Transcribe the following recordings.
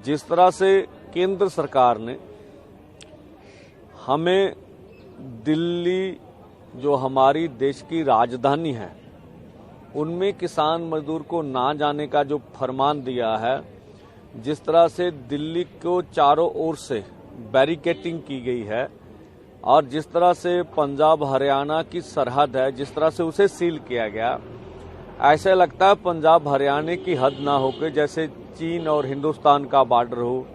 जिस तरह से केंद्र सरकार ने हमें दिल्ली, जो हमारी देश की राजधानी है, उनमें किसान मजदूर को ना जाने का जो फरमान दिया है, जिस तरह से दिल्ली को चारों ओर से बैरिकेटिंग की गई है और जिस तरह से पंजाब हरियाणा की सरहद है, जिस तरह से उसे सील किया गया, ऐसे लगता है पंजाब हरियाणा की हद ना होकर जैसे चीन और हिंदुस्तान का बॉर्डर हो,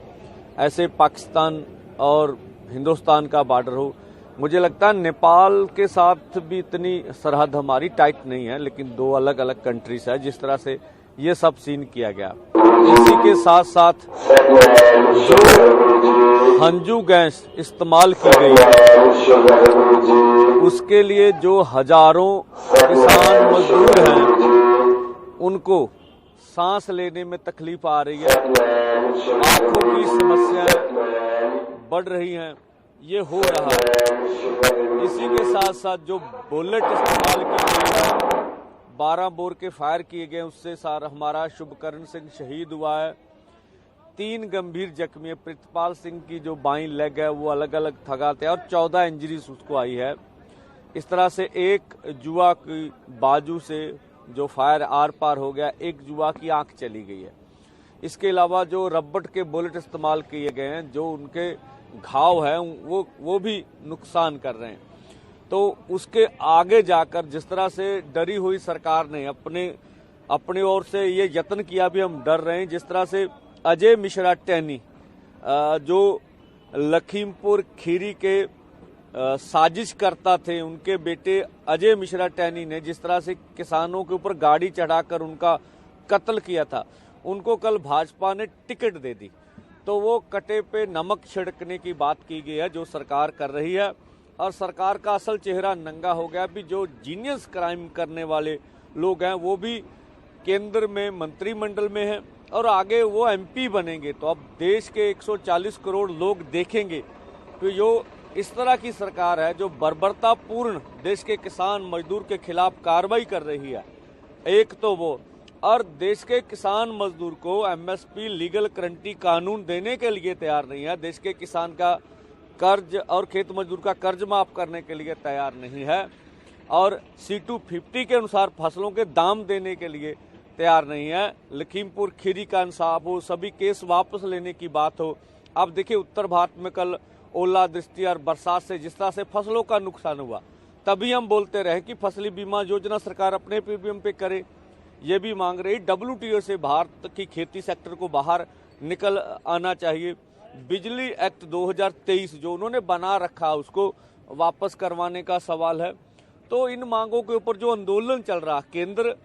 ऐसे पाकिस्तान और हिंदुस्तान का बॉर्डर हो। मुझे लगता है नेपाल के साथ भी इतनी सरहद हमारी टाइट नहीं है, लेकिन दो अलग अलग कंट्रीज है, जिस तरह से ये सब सीन किया गया। इसी के साथ साथ जो हंजू गैस इस्तेमाल की गई है, उसके लिए जो हजारों किसान मजदूर हैं, उनको सांस लेने में तकलीफ आ रही है, आंखों की समस्याएं बढ़ रही हैं, ये हो रहा है। इसी के साथ साथ जो बुलेट इस्तेमाल की गई है, 12 बोर के फायर किए गए, उससे हमारा शुभकरण सिंह शहीद हुआ है। 3 गंभीर जख्मी है। प्रितपाल सिंह की जो बाईं लेग है वो अलग अलग थगाते हैं और 14 इंजरीज उसको आई है। इस तरह से एक जुआ की बाजू से जो फायर आर पार हो गया, एक जुआ की आंख चली गई है। इसके अलावा जो रबड़ के बुलेट इस्तेमाल किए गए हैं, जो उनके घाव हैं वो भी नुकसान कर रहे हैं। तो उसके आगे जाकर जिस तरह से डरी हुई सरकार ने अपने ओर से ये यत्न किया, भी हम डर रहे हैं। जिस तरह से अजय मिश्रा टैनी, जो लखीमपुर खीरी के साजिश करता थे, उनके बेटे अजय मिश्रा टैनी ने जिस तरह से किसानों के ऊपर गाड़ी चढ़ाकर उनका कत्ल किया था, उनको कल भाजपा ने टिकट दे दी। तो वो कटे पे नमक छिड़कने की बात की गई है जो सरकार कर रही है, और सरकार का असल चेहरा नंगा हो गया। भी जो जीनियस क्राइम करने वाले लोग हैं वो भी केंद्र में मंत्रिमंडल में हैं और आगे वो एमपी बनेंगे। तो अब देश के 140 करोड़ लोग देखेंगे कि जो इस तरह की सरकार है, जो बर्बरतापूर्ण देश के किसान मजदूर के खिलाफ कार्रवाई कर रही है, एक तो वो, और देश के किसान मजदूर को एमएसपी लीगल गारंटी कानून देने के लिए तैयार नहीं है, देश के किसान का कर्ज और खेत मजदूर का कर्ज माफ करने के लिए तैयार नहीं है, और C250 के अनुसार फसलों के दाम देने के लिए तैयार नहीं है। लखीमपुर खीरी का इंसाफ हो, सभी केस वापस लेने की बात हो। अब देखिए उत्तर भारत में कल ओलावृष्टि और बरसात से जिस तरह से फसलों का नुकसान हुआ, तभी हम बोलते रहे कि फसली बीमा योजना सरकार अपने प्रीमियम पे करे। ये भी मांग रही WTO से भारत की खेती सेक्टर को बाहर निकल आना चाहिए। बिजली एक्ट 2023 जो उन्होंने बना रखा उसको वापस करवाने का सवाल है। तो इन मांगों के ऊपर जो आंदोलन चल रहा, केंद्र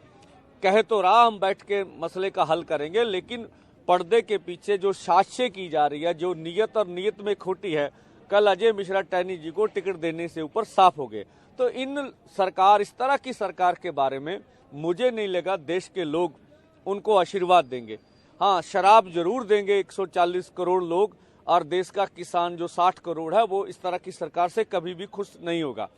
कहे तो रहा हम बैठ के मसले का हल करेंगे, लेकिन पर्दे के पीछे जो साजिशें की जा रही है, जो नीयत और नीयत में खोटी है, कल अजय मिश्रा टैनी जी को टिकट देने से ऊपर साफ हो गए। तो इस तरह की सरकार के बारे में मुझे नहीं लगा देश के लोग उनको आशीर्वाद देंगे। हाँ, शराब जरूर देंगे 140 करोड़ लोग, और देश का किसान जो 60 करोड़ है वो इस तरह की सरकार से कभी भी खुश नहीं होगा।